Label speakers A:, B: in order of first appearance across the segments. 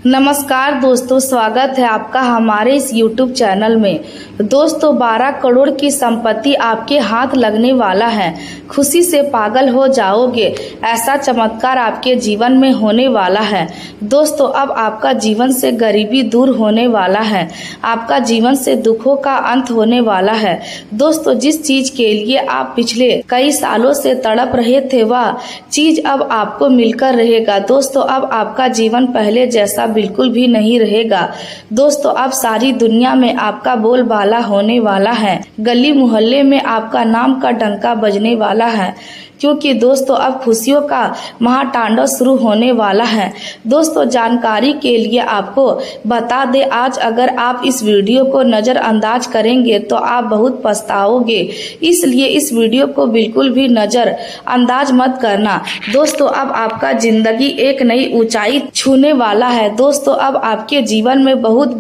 A: नमस्कार दोस्तों, स्वागत है आपका हमारे इस YouTube चैनल में। दोस्तों 12 करोड़ की संपत्ति आपके हाथ लगने वाला है। खुशी से पागल हो जाओगे, ऐसा चमत्कार आपके जीवन में होने वाला है। दोस्तों अब आपका जीवन से गरीबी दूर होने वाला है, आपका जीवन से दुखों का अंत होने वाला है। दोस्तों जिस चीज के लिए आप पिछले कई सालों से तड़प रहे थे वह चीज अब आपको मिलकर रहेगा। दोस्तों अब आपका जीवन पहले जैसा बिल्कुल भी नहीं रहेगा। दोस्तों अब सारी दुनिया में आपका बोलबाला होने वाला है, गली मोहल्ले में आपका नाम का डंका बजने वाला है, क्योंकि दोस्तों अब खुशियों का महातांडव शुरू होने वाला है। दोस्तों जानकारी के लिए आपको बता दें, आज अगर आप इस वीडियो को नज़रअंदाज करेंगे तो आप बहुत पछताओगे, इसलिए इस वीडियो को बिल्कुल भी नज़रअंदाज मत करना। दोस्तों अब आपका जिंदगी एक नई ऊंचाई छूने वाला है। दोस्तों अब आपके जीवन में बहुत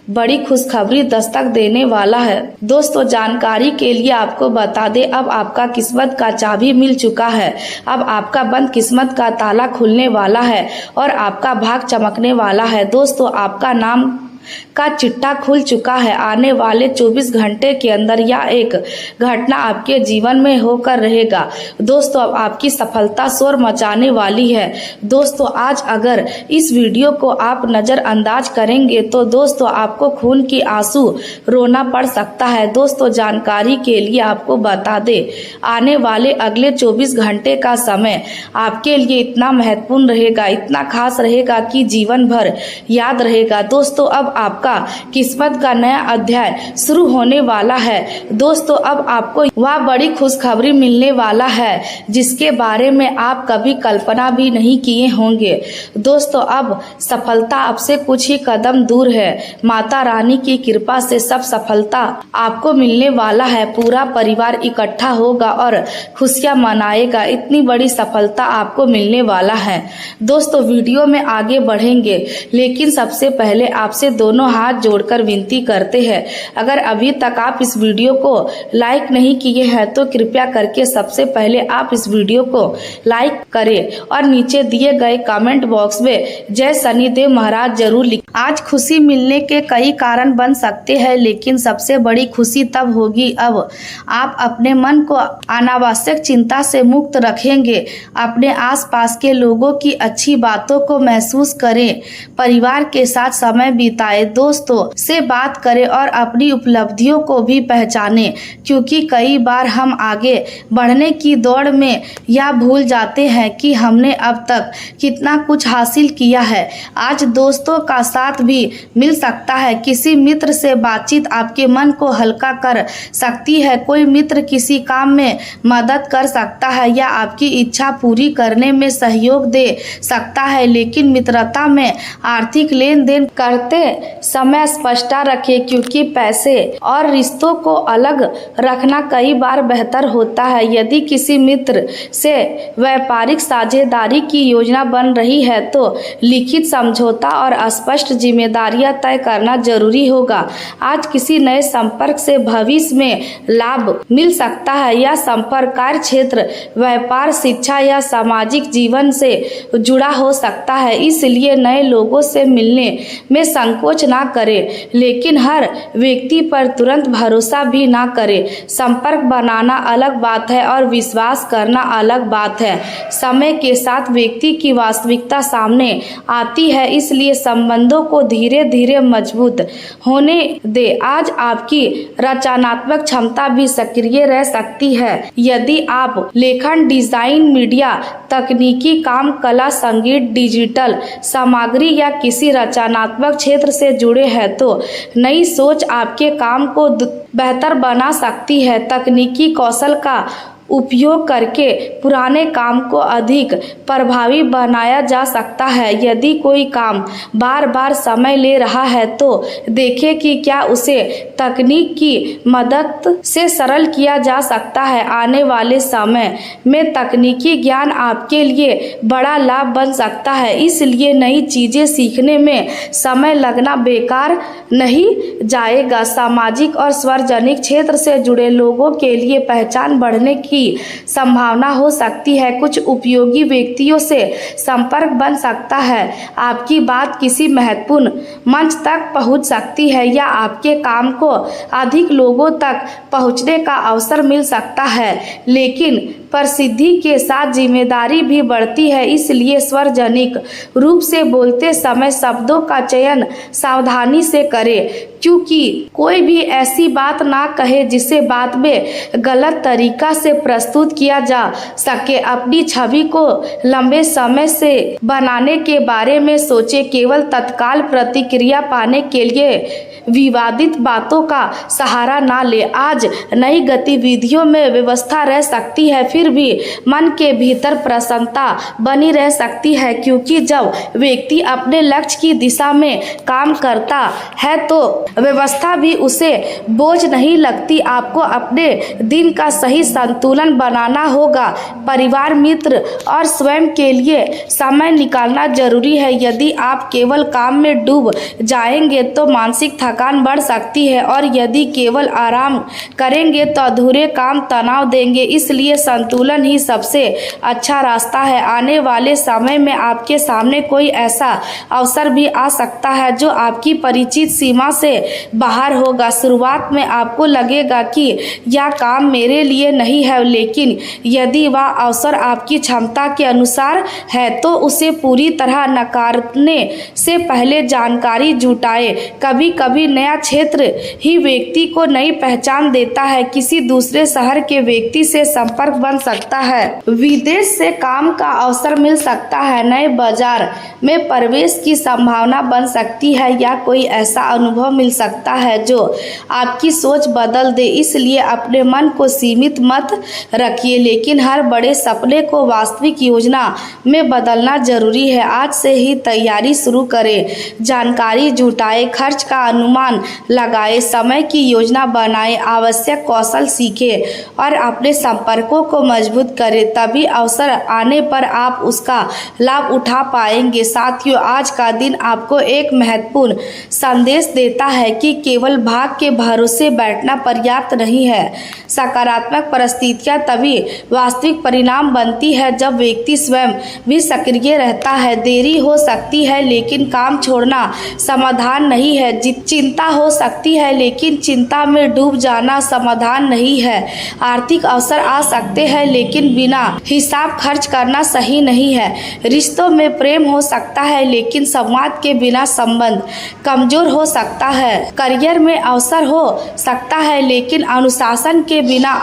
A: बड़ी खुशखबरी दस्तक देने वाला है। दोस्तों जानकारी के लिए आपको बता दें, अब आपका किस्मत का चाबी मिल चुका है। अब आपका बंद किस्मत का ताला खुलने वाला है और आपका भाग चमकने वाला है। दोस्तों आपका नाम का चिट्ठा खुल चुका है। आने वाले 24 घंटे के अंदर यह एक घटना आपके जीवन में होकर रहेगा। दोस्तों अब आपकी सफलता शोर मचाने वाली है। दोस्तों आज अगर इस वीडियो को आप नज़रअंदाज करेंगे तो दोस्तों आपको खून की आंसू रोना पड़ सकता है। दोस्तों जानकारी के लिए आपको बता दें, आने वाले अगले 24 घंटे का समय आपके लिए इतना महत्वपूर्ण रहेगा, इतना खास रहेगा कि जीवन भर याद रहेगा। दोस्तों अब आपका किस्मत का नया अध्याय शुरू होने वाला है। दोस्तों अब आपको वह बड़ी खुशखबरी मिलने वाला है जिसके बारे में आप कभी कल्पना भी नहीं किए होंगे। दोस्तों अब सफलता आपसे कुछ ही कदम दूर है। माता रानी की कृपा से सब सफलता आपको मिलने वाला है। पूरा परिवार इकट्ठा होगा और खुशियां मनाएगा। इतनी बड़ी सफलता आपको मिलने वाला है। दोस्तों वीडियो में आगे बढ़ेंगे, लेकिन सबसे पहले आपसे दोनों हाथ जोड़कर विनती करते हैं, अगर अभी तक आप इस वीडियो को लाइक नहीं किए हैं तो कृपया करके सबसे पहले आप इस वीडियो को लाइक करें और नीचे दिए गए कमेंट बॉक्स में जय शनिदेव महाराज जरूर लिखें। आज खुशी मिलने के कई कारण बन सकते हैं, लेकिन सबसे बड़ी खुशी तब होगी अब आप अपने मन को अनावश्यक चिंता से मुक्त रखेंगे। अपने आसपास के लोगों की अच्छी बातों को महसूस करें, परिवार के साथ समय बिताएं, दोस्तों से बात करें और अपनी उपलब्धियों को भी पहचानें, क्योंकि कई बार हम आगे बढ़ने की दौड़ में यह भूल जाते हैं कि हमने अब तक कितना कुछ हासिल किया है। आज दोस्तों का साथ भी मिल सकता है, किसी मित्र से बातचीत आपके मन को हल्का कर सकती है, कोई मित्र किसी काम में मदद कर सकता है या आपकी इच्छा पूरी करने में सहयोग दे सकता है। लेकिन मित्रता में आर्थिक लेन देन करते समय स्पष्टता रखें, क्योंकि पैसे और रिश्तों को अलग रखना कई बार बेहतर होता है। यदि किसी मित्र से व्यापारिक साझेदारी की योजना बन रही है तो लिखित समझौता और स्पष्ट जिम्मेदारियां तय करना जरूरी होगा। आज किसी नए संपर्क से भविष्य में लाभ मिल सकता है। यह संपर्क कार्य क्षेत्र, व्यापार, शिक्षा या सामाजिक जीवन से जुड़ा हो सकता है, इसलिए नए लोगों से मिलने में संकोच ना करें, लेकिन हर व्यक्ति पर तुरंत भरोसा भी ना करें। संपर्क बनाना अलग बात है और विश्वास करना अलग बात है। समय के साथ व्यक्ति की वास्तविकता सामने आती है, इसलिए संबंधों को धीरे धीरे मजबूत होने दे। आज आपकी रचनात्मक क्षमता भी सक्रिय रह सकती है। यदि आप लेखन, डिजाइन, मीडिया, तकनीकी काम, कला, संगीत, डिजिटल सामग्री या किसी रचनात्मक क्षेत्र से जुड़े हैं तो नई सोच आपके काम को बेहतर बना सकती है। तकनीकी कौशल का उपयोग करके पुराने काम को अधिक प्रभावी बनाया जा सकता है। यदि कोई काम बार बार समय ले रहा है तो देखें कि क्या उसे तकनीक की मदद से सरल किया जा सकता है। आने वाले समय में तकनीकी ज्ञान आपके लिए बड़ा लाभ बन सकता है, इसलिए नई चीजें सीखने में समय लगना बेकार नहीं जाएगा। सामाजिक और सार्वजनिक क्षेत्र से जुड़े लोगों के लिए पहचान बढ़ने की की संभावना हो सकती है। कुछ उपयोगी व्यक्तियों से संपर्क बन सकता है। आपकी बात किसी महत्वपूर्ण मंच तक पहुंच सकती है या आपके काम को अधिक लोगों तक पहुंचने का अवसर मिल सकता है। लेकिन प्रसिद्धि के साथ जिम्मेदारी भी बढ़ती है, इसलिए सार्वजनिक रूप से बोलते समय शब्दों का चयन सावधानी से करें, क्योंकि कोई भी ऐसी बात ना कहे जिसे बाद में गलत तरीका से प्रस्तुत किया जा सके। अपनी छवि को लंबे समय से बनाने के बारे में सोचें, केवल तत्काल प्रतिक्रिया पाने के लिए विवादित बातों का सहारा ना ले। आज नई गतिविधियों में व्यवस्था रह सकती है, फिर भी मन के भीतर प्रसन्नता बनी रह सकती है, क्योंकि जब व्यक्ति अपने लक्ष्य की दिशा में काम करता है तो व्यवस्था भी उसे बोझ नहीं लगती। आपको अपने दिन का सही संतुलन बनाना होगा। परिवार, मित्र और स्वयं के लिए समय निकालना जरूरी है। यदि आप केवल काम में डूब जाएंगे तो मानसिक थकान बढ़ सकती है, और यदि केवल आराम करेंगे तो अधूरे काम तनाव देंगे। इसलिए संतुलन ही सबसे अच्छा रास्ता है। आने वाले समय में आपके सामने कोई ऐसा अवसर भी आ सकता है जो आपकी परिचित सीमा से बाहर होगा। शुरुआत में आपको लगेगा कि यह काम मेरे लिए नहीं है, लेकिन यदि वह अवसर आपकी क्षमता के अनुसार है तो उसे पूरी तरह नकारने से पहले जानकारी जुटाएं। कभी कभी नया क्षेत्र ही व्यक्ति को नई पहचान देता है। किसी दूसरे शहर के व्यक्ति से संपर्क बन सकता है, विदेश से काम का अवसर मिल सकता है, नए बाजार में प्रवेश की संभावना बन सकती है या कोई ऐसा अनुभव मिल सकता है जो आपकी सोच बदल दे। इसलिए अपने मन को सीमित मत रखिए, लेकिन हर बड़े सपने को वास्तविक योजना में बदलना जरूरी है। आज से ही तैयारी शुरू करें, जानकारी जुटाएं, खर्च का अनुमान लगाएं, समय की योजना बनाएं, आवश्यक कौशल सीखें और अपने संपर्कों को मजबूत करें। तभी अवसर आने पर आप उसका लाभ उठा पाएंगे। साथियों, आज का दिन आपको एक महत्वपूर्ण संदेश देता है कि केवल भाग्य के भरोसे बैठना पर्याप्त नहीं है। सकारात्मक परिस्थितियां तभी वास्तविक परिणाम बनती है जब व्यक्ति स्वयं भी सक्रिय रहता है। देरी हो सकती है लेकिन काम छोड़ना समाधान नहीं है। चिंता हो सकती है लेकिन चिंता में डूब जाना समाधान नहीं है। आर्थिक अवसर आ सकते हैं लेकिन बिना हिसाब खर्च करना सही नहीं है। रिश्तों में प्रेम हो सकता है लेकिन संवाद के बिना संबंध कमजोर हो सकता है। करियर में अवसर हो सकता है लेकिन अनुशासन के बिना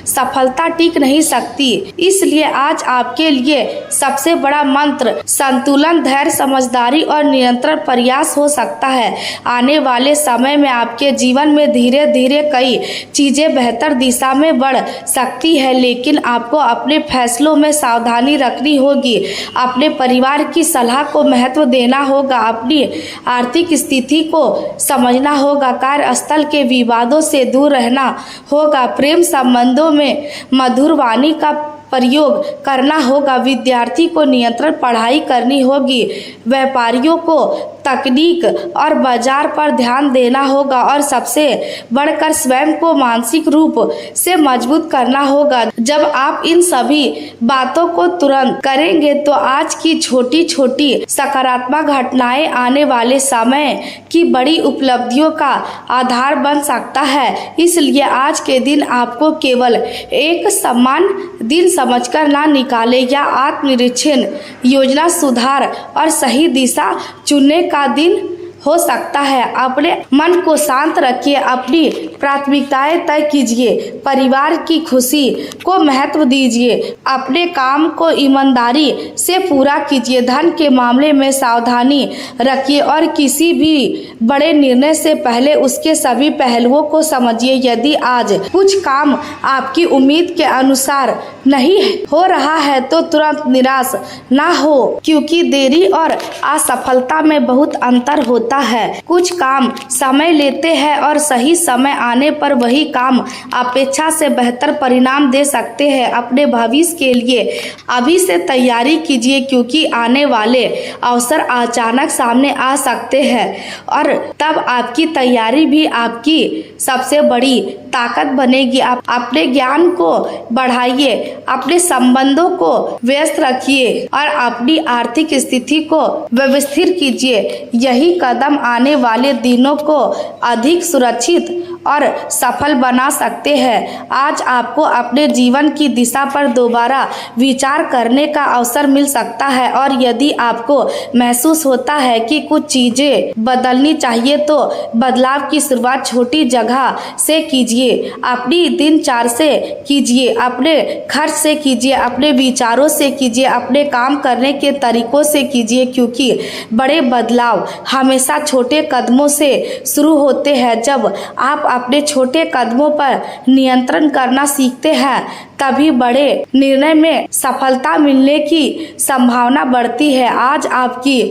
A: सफलता टिक नहीं सकती। इसलिए आज आपके लिए सबसे बड़ा मंत्र संतुलन, धैर्य, समझदारी और निरंतर प्रयास हो सकता है। आने वाले समय में आपके जीवन में धीरे धीरे कई चीजें बेहतर दिशा में बढ़ सकती है, लेकिन आपको अपने फैसलों में सावधानी रखनी होगी। अपने परिवार की सलाह को महत्व देना होगा, अपनी आर्थिक स्थिति को समझना होगा, कार्यस्थल के विवादों से दूर रहना होगा, प्रेम संबंधों में मधुर वाणी का प्रयोग करना होगा, विद्यार्थी को नियंत्रण पढ़ाई करनी होगी, व्यापारियों को तकनीक और बाजार पर ध्यान देना होगा और सबसे बढ़कर स्वयं को मानसिक रूप से मजबूत करना होगा। जब आप इन सभी बातों को तुरंत करेंगे तो आज की छोटी छोटी सकारात्मक घटनाएं आने वाले समय की बड़ी उपलब्धियों का आधार बन सकता है। इसलिए आज के दिन आपको केवल एक समान दिन समझकर ना निकाले या आत्मनिरीक्षण, योजना, सुधार और सही दिशा चुनने का दिन हो सकता है। अपने मन को शांत रखिए, अपनी प्राथमिकताएं तय कीजिए, परिवार की खुशी को महत्व दीजिए, अपने काम को ईमानदारी से पूरा कीजिए, धन के मामले में सावधानी रखिए और किसी भी बड़े निर्णय से पहले उसके सभी पहलुओं को समझिए। यदि आज कुछ काम आपकी उम्मीद के अनुसार नहीं हो रहा है तो तुरंत निराश ना हो, क्योंकि देरी और असफलता में बहुत अंतर होता है। कुछ काम समय लेते हैं और सही समय आने पर वही काम अपेक्षा से बेहतर परिणाम दे सकते हैं। अपने भविष्य के लिए अभी से तैयारी कीजिए, क्योंकि आने वाले अवसर अचानक सामने आ सकते हैं और तब आपकी तैयारी भी आपकी सबसे बड़ी ताकत बनेगी। आप अपने ज्ञान को बढ़ाइए, अपने संबंधों को व्यस्त रखिए और अपनी आर्थिक स्थिति को व्यवस्थित कीजिए। यही कदम आने वाले दिनों को अधिक सुरक्षित और सफल बना सकते हैं। आज आपको अपने जीवन की दिशा पर दोबारा विचार करने का अवसर मिल सकता है और यदि आपको महसूस होता है कि कुछ चीजें बदलनी चाहिए तो बदलाव की शुरुआत छोटी जगह से कीजिए। अपनी दिनचर्या से कीजिए, अपने खर्च से कीजिए, अपने विचारों से कीजिए, अपने काम करने के तरीकों से कीजिए, क्योंकि बड़े बदलाव हमेशा छोटे कदमों से शुरू होते हैं। जब आप अपने छोटे कदमों पर नियंत्रण करना सीखते हैं तभी बड़े निर्णय में सफलता मिलने की संभावना बढ़ती है। आज आपकी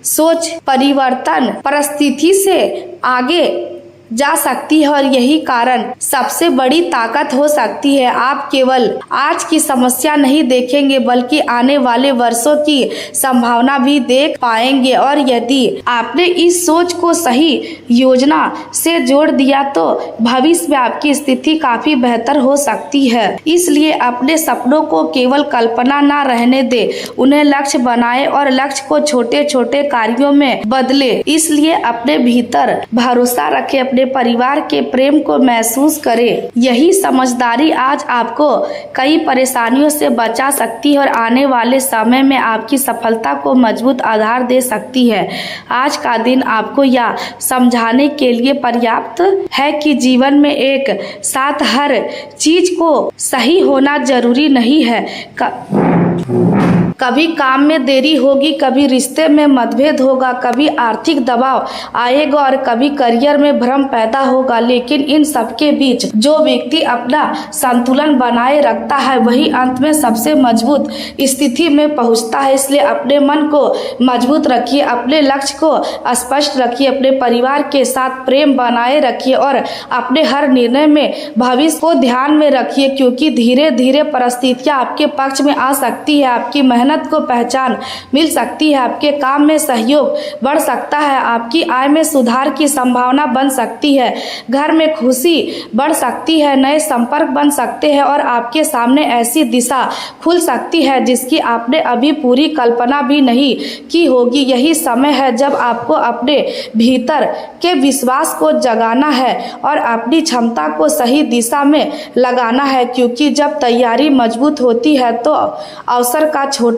A: सोच परिवर्तन परिस्थिति से आगे जा सकती है और यही कारण सबसे बड़ी ताकत हो सकती है। आप केवल आज की समस्या नहीं देखेंगे बल्कि आने वाले वर्षों की संभावना भी देख पाएंगे और यदि आपने इस सोच को सही योजना से जोड़ दिया तो भविष्य में आपकी स्थिति काफी बेहतर हो सकती है। इसलिए अपने सपनों को केवल कल्पना ना रहने दे, उन्हें लक्ष्य बनाए और लक्ष्य को छोटे छोटे कार्यों में बदले। इसलिए अपने भीतर भरोसा रखें, अपने परिवार के प्रेम को महसूस करें। यही समझदारी आज आपको कई परेशानियों से बचा सकती है और आने वाले समय में आपकी सफलता को मजबूत आधार दे सकती है। आज का दिन आपको यह समझाने के लिए पर्याप्त है कि जीवन में एक साथ हर चीज को सही होना जरूरी नहीं है। कभी काम में देरी होगी, कभी रिश्ते में मतभेद होगा, कभी आर्थिक दबाव आएगा और कभी करियर में भ्रम पैदा होगा। लेकिन इन सबके बीच जो व्यक्ति अपना संतुलन बनाए रखता है वही अंत में सबसे मजबूत स्थिति में पहुंचता है। इसलिए अपने मन को मजबूत रखिए, अपने लक्ष्य को स्पष्ट रखिए, अपने परिवार के साथ प्रेम बनाए रखिए और अपने हर निर्णय में भविष्य को ध्यान में रखिए, क्योंकि धीरे धीरे परिस्थितियां आपके पक्ष में आ सकती है। आपकी मेहनत को पहचान मिल सकती है, आपके काम में सहयोग बढ़ सकता है, आपकी आय में सुधार की संभावना बन सकती है, घर में खुशी बढ़ सकती है, नए संपर्क बन सकते हैं और आपके सामने ऐसी दिशा खुल सकती है जिसकी आपने अभी पूरी कल्पना भी नहीं की होगी। यही समय है जब आपको अपने भीतर के विश्वास को जगाना है और अपनी क्षमता को सही दिशा में लगाना है, क्योंकि जब तैयारी मजबूत होती है तो अवसर का छोटा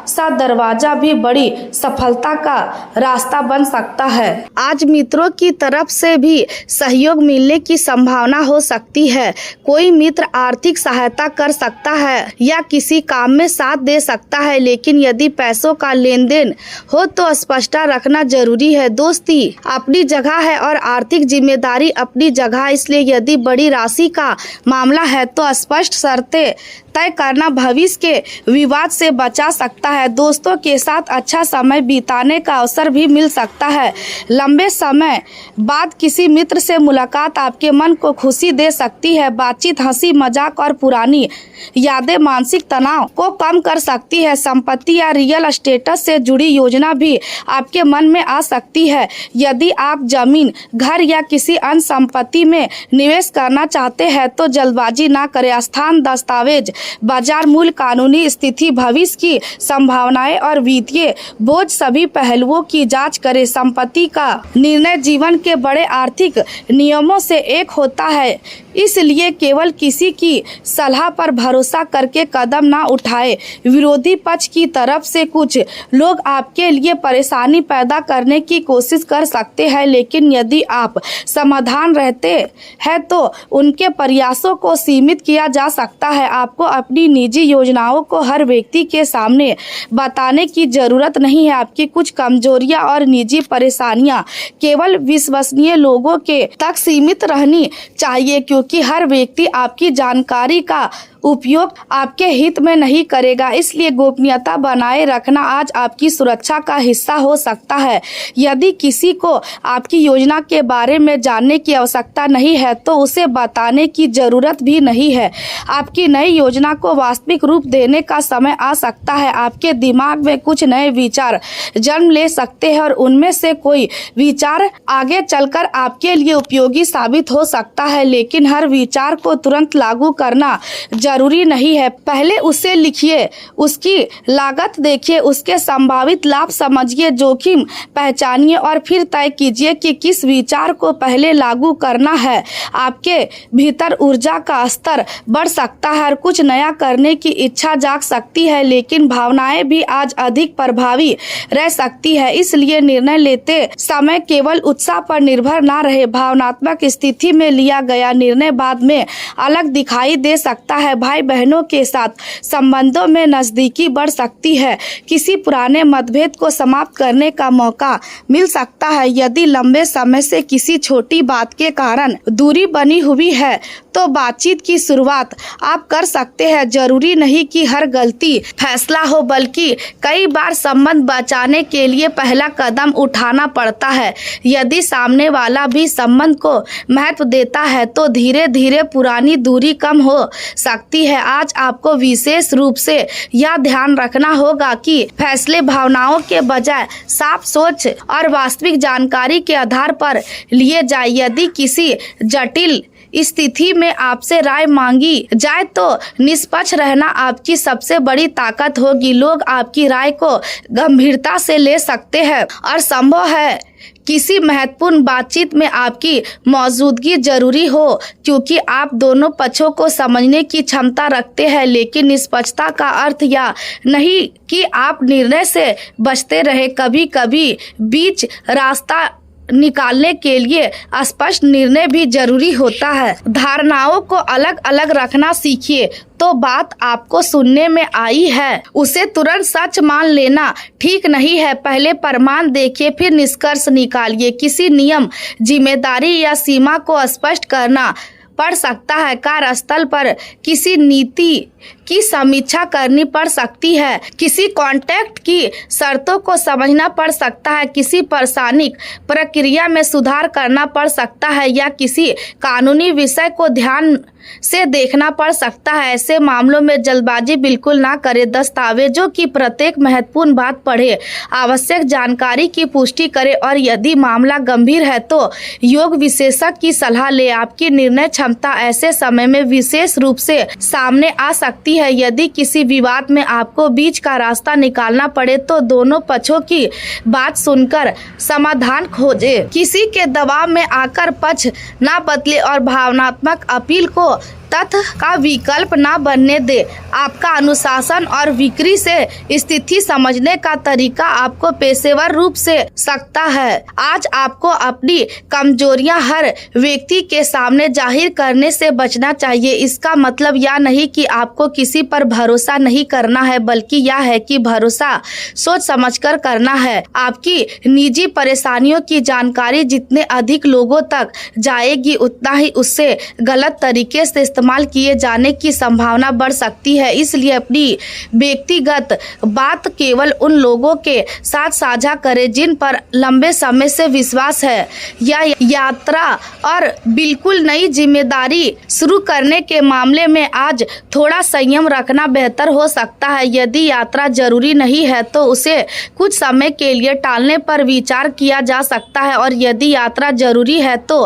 A: सा दरवाजा भी बड़ी सफलता का रास्ता बन सकता है। आज मित्रों की तरफ से भी सहयोग मिलने की संभावना हो सकती है। कोई मित्र आर्थिक सहायता कर सकता है या किसी काम में साथ दे सकता है, लेकिन यदि पैसों का लेन देन हो तो स्पष्टता रखना जरूरी है। दोस्ती अपनी जगह है और आर्थिक जिम्मेदारी अपनी जगह, इसलिए यदि बड़ी राशि का मामला है तो स्पष्ट शर्तें तय करना भविष्य के विवाद से बचा सकता है। दोस्तों के साथ अच्छा समय बिताने का अवसर भी मिल सकता है। लंबे समय बाद किसी मित्र से मुलाकात आपके मन को खुशी दे सकती है। बातचीत, हंसी मजाक और पुरानी यादें मानसिक तनाव को कम कर सकती है। संपत्ति या रियल एस्टेट से जुड़ी योजना भी आपके मन में आ सकती है। यदि आप जमीन, घर या किसी अन्य संपत्ति में निवेश करना चाहते हैं तो जल्दबाजी ना करें। स्थान, दस्तावेज, बाजार मूल्य, कानूनी स्थिति, भविष्य की संभावनाएं और वित्तीय बोझ सभी पहलुओं की जांच करें। संपत्ति का निर्णय जीवन के बड़े आर्थिक नियमों से एक होता है, इसलिए केवल किसी की सलाह पर भरोसा करके कदम ना उठाए। विरोधी पक्ष की तरफ से कुछ लोग आपके लिए परेशानी पैदा करने की कोशिश कर सकते हैं, लेकिन यदि आप समाधान रहते हैं तो उनके प्रयासों को सीमित किया जा सकता है। आपको अपनी निजी योजनाओं को हर व्यक्ति के सामने बताने की जरूरत नहीं है। आपकी कुछ कमजोरियां और निजी परेशानियां केवल विश्वसनीय लोगों के तक सीमित रहनी चाहिए, क्योंकि हर व्यक्ति आपकी जानकारी का उपयोग आपके हित में नहीं करेगा, इसलिए गोपनीयता बनाए रखना आज आपकी सुरक्षा का हिस्सा हो सकता है। यदि किसी को आपकी योजना के बारे में जानने की आवश्यकता नहीं है तो उसे बताने की जरूरत भी नहीं है। आपकी नई योजना को वास्तविक रूप देने का समय आ सकता है। आपके दिमाग में कुछ नए विचार जन्म ले सकते हैं और उनमें से कोई विचार आगे चलकर आपके लिए उपयोगी साबित हो सकता है, लेकिन हर विचार को तुरंत लागू करना जरूरी नहीं है। पहले उसे लिखिए, उसकी लागत देखिए, उसके संभावित लाभ समझिए, जोखिम पहचानिए और फिर तय कीजिए कि किस विचार को पहले लागू करना है। आपके भीतर ऊर्जा का स्तर बढ़ सकता है और कुछ नया करने की इच्छा जाग सकती है, लेकिन भावनाएं भी आज अधिक प्रभावी रह सकती है। इसलिए निर्णय लेते समय केवल उत्साह पर निर्भर ना रहे। भावनात्मक स्थिति में लिया गया निर्णय बाद में अलग दिखाई दे सकता है। भाई बहनों के साथ संबंधों में नजदीकी बढ़ सकती है। किसी पुराने मतभेद को समाप्त करने का मौका मिल सकता है। यदि लंबे समय से किसी छोटी बात के कारण दूरी बनी हुई है तो बातचीत की शुरुआत आप कर सकते हैं। जरूरी नहीं कि हर गलती फैसला हो, बल्कि कई बार संबंध बचाने के लिए पहला कदम उठाना पड़ता है। यदि सामने वाला भी संबंध को महत्व देता है तो धीरे धीरे पुरानी दूरी कम हो सकती है। आज आपको विशेष रूप से यह ध्यान रखना होगा कि फैसले भावनाओं के बजाय साफ सोच और वास्तविक जानकारी के आधार पर लिए जाए। यदि किसी जटिल स्थिति में आपसे राय मांगी जाए तो निष्पक्ष रहना आपकी सबसे बड़ी ताकत होगी। लोग आपकी राय को गंभीरता से ले सकते हैं और संभव है किसी महत्वपूर्ण बातचीत में आपकी मौजूदगी जरूरी हो, क्योंकि आप दोनों पक्षों को समझने की क्षमता रखते हैं। लेकिन निष्पक्षता का अर्थ यह नहीं कि आप निर्णय से बचते रहे। कभी कभी बीच रास्ता निकालने के लिए स्पष्ट निर्णय भी जरूरी होता है। धारणाओं को अलग अलग रखना सीखिए। तो बात आपको सुनने में आई है, उसे तुरंत सच मान लेना ठीक नहीं है। पहले प्रमाण देखिए, फिर निष्कर्ष निकालिए। किसी नियम, जिम्मेदारी या सीमा को स्पष्ट करना पड़ सकता है। कार्यस्थल पर किसी नीति की समीक्षा करनी पड़ सकती है। किसी कॉन्ट्रैक्ट की शर्तों को समझना पड़ सकता है। किसी प्रशासनिक प्रक्रिया में सुधार करना पड़ सकता है या किसी कानूनी विषय को ध्यान से देखना पड़ सकता है। ऐसे मामलों में जल्दबाजी बिल्कुल ना करें। दस्तावेजों की प्रत्येक महत्वपूर्ण बात पढ़े, आवश्यक जानकारी की पुष्टि करें और यदि मामला गंभीर है तो योग विशेषज्ञ की सलाह ले। आपकी निर्णय क्षमता ऐसे समय में विशेष रूप से सामने आ सकती है। यदि किसी विवाद में आपको बीच का रास्ता निकालना पड़े तो दोनों पक्षों की बात सुनकर समाधान खोजे। किसी के दबाव में आकर पक्ष ना बदले और भावनात्मक अपील को तथ्य का विकल्प ना बनने दे। आपका अनुशासन और बिक्री से स्थिति समझने का तरीका आपको पेशेवर रूप से सकता है। आज आपको अपनी कमजोरियां हर व्यक्ति के सामने जाहिर करने से बचना चाहिए। इसका मतलब यह नहीं कि आपको किसी पर भरोसा नहीं करना है, बल्कि यह है कि भरोसा सोच समझकर करना है। आपकी निजी परेशानियों की जानकारी जितने अधिक लोगों तक जाएगी, उतना ही उससे गलत तरीके से इस्तेमाल किए जाने की संभावना बढ़ सकती है। इसलिए अपनी व्यक्तिगत बात केवल उन लोगों के साथ साझा करें जिन पर लंबे समय से विश्वास है। यह यात्रा और बिल्कुल नई जिम्मेदारी शुरू करने के मामले में आज थोड़ा संयम रखना बेहतर हो सकता है। यदि यात्रा जरूरी नहीं है तो उसे कुछ समय के लिए टालने पर विचार किया जा सकता है और यदि यात्रा जरूरी है तो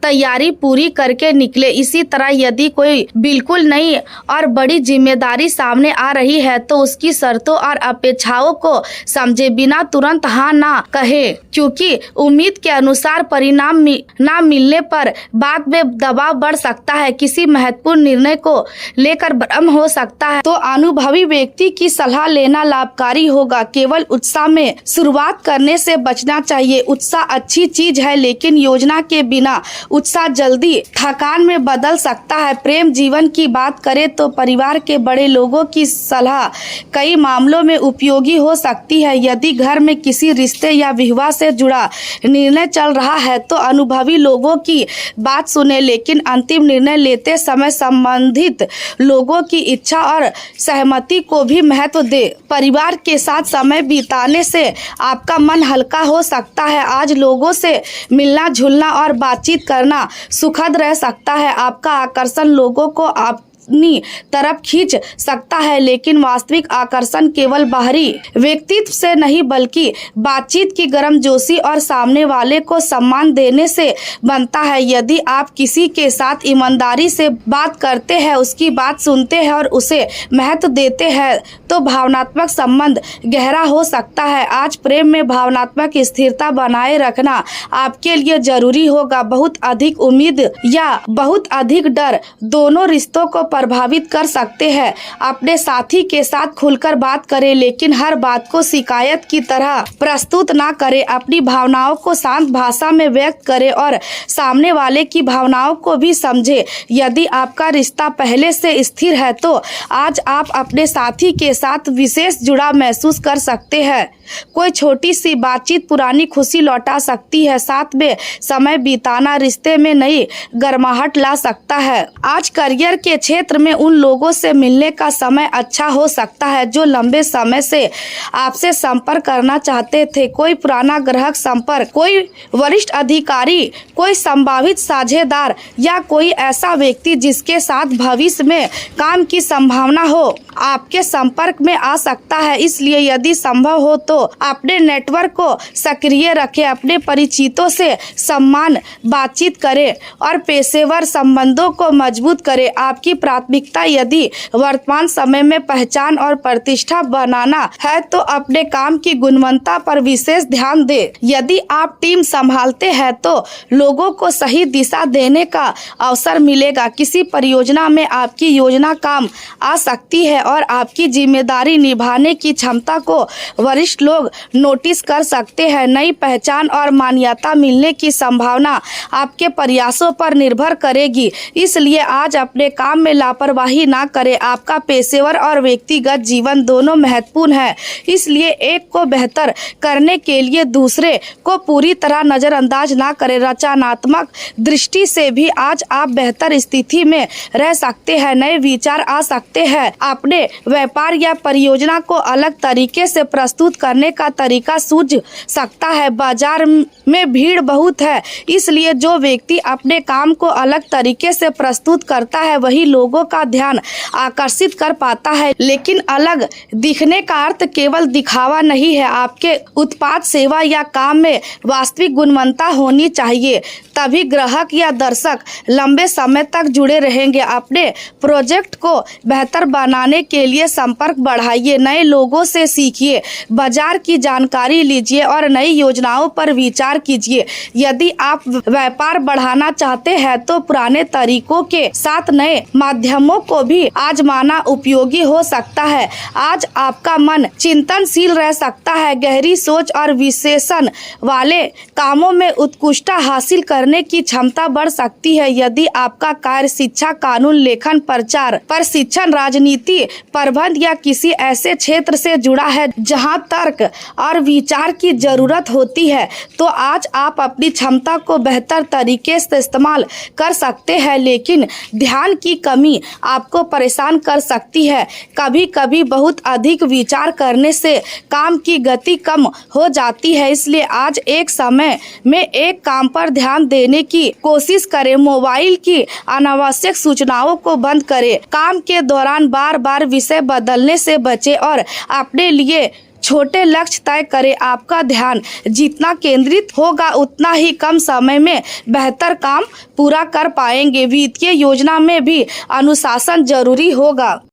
A: तैयारी पूरी करके निकले। इसी तरह यदि कोई बिल्कुल नई और बड़ी जिम्मेदारी सामने आ रही है तो उसकी शर्तों और अपेक्षाओं को समझे बिना तुरंत हाँ ना कहे, क्योंकि उम्मीद के अनुसार परिणाम ना मिलने पर बाद में दबाव बढ़ सकता है। किसी महत्वपूर्ण निर्णय को लेकर भ्रम हो सकता है तो अनुभवी व्यक्ति की सलाह लेना लाभकारी होगा। केवल उत्साह में शुरुआत करने से बचना चाहिए। उत्साह अच्छी चीज है, लेकिन योजना के बिना उत्साह जल्दी थकान में बदल सकता है। प्रेम जीवन की बात करें तो परिवार के बड़े लोगों की सलाह कई मामलों में उपयोगी हो सकती है। यदि घर में किसी रिश्ते या विवाह से जुड़ा निर्णय चल रहा है तो अनुभवी लोगों की बात सुने, लेकिन अंतिम निर्णय लेते समय संबंधित लोगों की इच्छा और सहमति को भी महत्व दे। परिवार के साथ समय बिताने से आपका मन हल्का हो सकता है। आज लोगों से मिलना जुलना और बातचीत करना सुखद रह सकता है। आपका आकर्षण लोगों को अपनी तरफ खींच सकता है, लेकिन वास्तविक आकर्षण केवल बाहरी व्यक्तित्व से नहीं बल्कि बातचीत की गर्मजोशी और सामने वाले को सम्मान देने से बनता है। यदि आप किसी के साथ ईमानदारी से बात करते हैं, उसकी बात सुनते हैं और उसे महत्व देते हैं तो भावनात्मक संबंध गहरा हो सकता है। आज प्रेम में भावनात्मक स्थिरता बनाए रखना आपके लिए जरूरी होगा। बहुत अधिक उम्मीद या बहुत अधिक डर दोनों रिश्तों को प्रभावित कर सकते हैं। अपने साथी के साथ खुलकर बात करें, लेकिन हर बात को शिकायत की तरह प्रस्तुत ना करें। अपनी भावनाओं को शांत भाषा में व्यक्त करें और सामने वाले की भावनाओं को भी समझें। यदि आपका रिश्ता पहले से स्थिर है तो आज आप अपने साथी के साथ विशेष जुड़ाव महसूस कर सकते हैं। कोई छोटी सी बातचीत पुरानी खुशी लौटा सकती है। साथ में समय बिताना रिश्ते में नई गर्माहट ला सकता है। आज करियर के क्षेत्र में उन लोगों से मिलने का समय अच्छा हो सकता है जो लंबे समय से आपसे संपर्क करना चाहते थे। कोई पुराना ग्राहक संपर्क, कोई वरिष्ठ अधिकारी, कोई संभावित साझेदार या कोई ऐसा व्यक्ति जिसके साथ भविष्य में काम की संभावना हो आपके संपर्क में आ सकता है। इसलिए यदि संभव हो तो अपने नेटवर्क को सक्रिय रखें, अपने परिचितों से सम्मान बातचीत करें और पेशेवर संबंधों को मजबूत करें। आपकी प्राथमिकता यदि वर्तमान समय में पहचान और प्रतिष्ठा बनाना है तो अपने काम की गुणवत्ता पर विशेष ध्यान दें। यदि आप टीम संभालते हैं तो लोगों को सही दिशा देने का अवसर मिलेगा। किसी परियोजना में आपकी योजना काम आ सकती है और आपकी जिम्मेदारी निभाने की क्षमता को वरिष्ठ लोग नोटिस कर सकते हैं। नई पहचान और मान्यता मिलने की संभावना आपके प्रयासों पर निर्भर करेगी, इसलिए आज अपने काम में लापरवाही ना करें। आपका पेशेवर और व्यक्तिगत जीवन दोनों महत्वपूर्ण है, इसलिए एक को बेहतर करने के लिए दूसरे को पूरी तरह नजरअंदाज ना करें। रचनात्मक दृष्टि से भी आज आप बेहतर स्थिति में रह सकते हैं। नए विचार आ सकते हैं। अपने व्यापार या परियोजना को अलग तरीके से प्रस्तुत करने का तरीका सूझ सकता है। बाजार में भीड़ बहुत है, इसलिए जो व्यक्ति अपने काम को अलग तरीके से प्रस्तुत करता है वही लोगों का ध्यान आकर्षित कर पाता है। लेकिन अलग दिखने का अर्थ केवल दिखावा नहीं है। आपके उत्पाद, सेवा या काम में वास्तविक गुणवत्ता होनी चाहिए, तभी ग्राहक या दर्शक लंबे समय तक जुड़े रहेंगे। अपने प्रोजेक्ट को बेहतर बनाने के लिए संपर्क बढ़ाइए, नए लोगों से सीखिए, बाजार की जानकारी लीजिए और नई योजनाओं पर विचार कीजिए। यदि आप व्यापार बढ़ाना चाहते हैं तो पुराने तरीकों के साथ नए माध्यमों को भी आजमाना उपयोगी हो सकता है। आज आपका मन चिंतनशील रह सकता है। गहरी सोच और विश्लेषण वाले कामों में उत्कृष्टता हासिल करने की क्षमता बढ़ सकती है। यदि आपका कार्य शिक्षा, कानून, लेखन, प्रचार, प्रशिक्षण, राजनीति, प्रबंध या किसी ऐसे क्षेत्र से जुड़ा है जहां तर्क और विचार की जरूरत होती है तो आज आप अपनी क्षमता को बेहतर तरीके से इस्तेमाल कर सकते हैं। लेकिन ध्यान की कमी आपको परेशान कर सकती है। कभी कभी बहुत अधिक विचार करने से काम की गति कम हो जाती है, इसलिए आज एक समय में एक काम पर ध्यान देने की कोशिश करें। मोबाइल की अनावश्यक सूचनाओं को बंद करें। काम के दौरान बार बार विषय बदलने से बचें और अपने लिए छोटे लक्ष्य तय करें। आपका ध्यान जितना केंद्रित होगा उतना ही कम समय में बेहतर काम पूरा कर पाएंगे। वित्तीय योजना में भी अनुशासन जरूरी होगा।